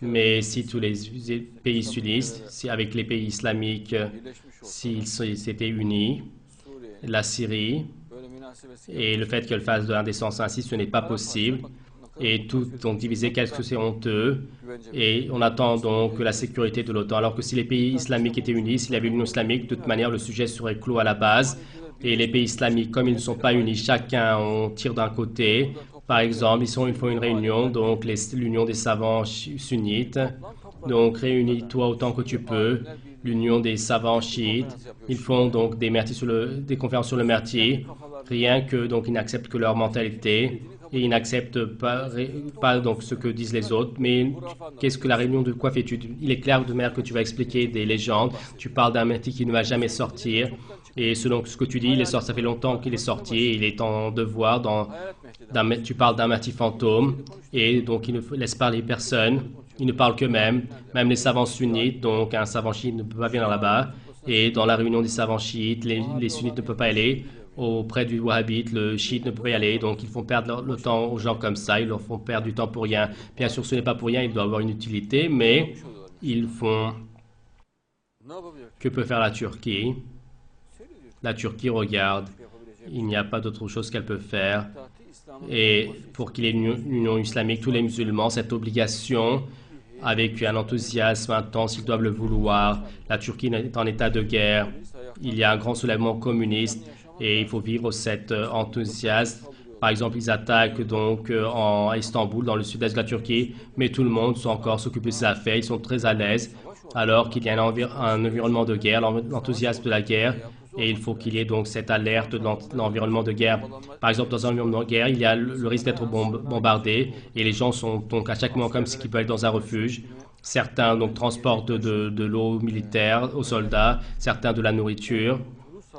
Mais si tous les pays s'unissent, si avec les pays islamiques, s'ils s'étaient unis, la Syrie, et le fait qu'elle fasse de l'indécence ainsi, ce n'est pas possible. Et tout donc divisé, qu'est-ce que c'est honteux. Et on attend donc la sécurité de l'OTAN. Alors que si les pays islamiques étaient unis, s'il y avait une union islamique, de toute manière, le sujet serait clos à la base. Et les pays islamiques, comme ils ne sont pas unis, chacun on tire d'un côté. Par exemple, ils font une réunion, donc l'union des savants sunnites. Donc réunis-toi autant que tu peux. L'union des savants chiites. Ils font donc des conférences sur le martyr. Rien que donc ils n'acceptent que leur mentalité. Et ils n'acceptent pas donc ce que disent les autres. Mais qu'est-ce que la réunion de quoi fais-tu? Il est clair de manière que tu vas expliquer des légendes. Tu parles d'un Mahdi qui ne va jamais sortir. Et selon ce que tu dis, ça fait longtemps qu'il est sorti. Et il est en devoir. Tu parles d'un Mahdi fantôme. Et donc il ne laisse parler personne. Il ne parle qu'eux-mêmes. Même les savants sunnites. Donc un savant chiite ne peut pas venir là-bas. Et dans la réunion des savants chiites, les sunnites ne peuvent pas aller. Auprès du wahhabite, le chiite ne peut pas y aller, donc ils font perdre le temps aux gens comme ça, ils leur font perdre du temps pour rien. Bien sûr, ce n'est pas pour rien, il doit avoir une utilité, mais ils font... Que peut faire la Turquie? La Turquie regarde, il n'y a pas d'autre chose qu'elle peut faire. Et pour qu'il y ait une union islamique, tous les musulmans, cette obligation, avec un enthousiasme intense, ils doivent le vouloir. La Turquie est en état de guerre, il y a un grand soulèvement communiste. Et il faut vivre cet enthousiasme. Par exemple, ils attaquent donc à Istanbul, dans le sud-est de la Turquie, mais tout le monde encore s'occupe de ses affaires, ils sont très à l'aise, alors qu'il y a un environnement de guerre, l'enthousiasme de la guerre, et il faut qu'il y ait donc cette alerte de l'environnement de guerre. Par exemple, dans un environnement de guerre, il y a le risque d'être bombardé, et les gens sont donc à chaque moment comme s'ils peuvent être dans un refuge. Certains donc transportent de l'eau militaire aux soldats, certains de la nourriture.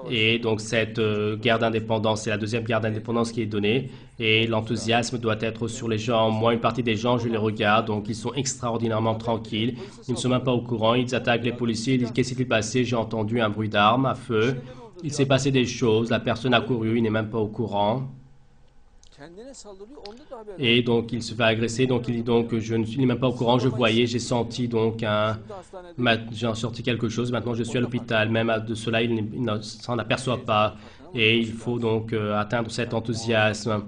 Et donc cette guerre d'indépendance, c'est la deuxième guerre d'indépendance qui est donnée. Et l'enthousiasme doit être sur les gens. Moi, une partie des gens, je les regarde, donc ils sont extraordinairement tranquilles. Ils ne sont même pas au courant. Ils attaquent les policiers. Ils disent, qu'est-ce qui s'est passé? J'ai entendu un bruit d'armes à feu. Il s'est passé des choses. La personne a couru. Il n'est même pas au courant. Et donc il se fait agresser, donc il dit donc je ne suis même pas au courant, je voyais, j'ai senti donc j'ai senti quelque chose, maintenant je suis à l'hôpital, même de cela il ne s'en aperçoit pas. Et il faut donc atteindre cet enthousiasme,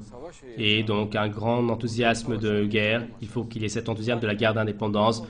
et donc un grand enthousiasme de guerre, il faut qu'il y ait cet enthousiasme de la guerre d'indépendance.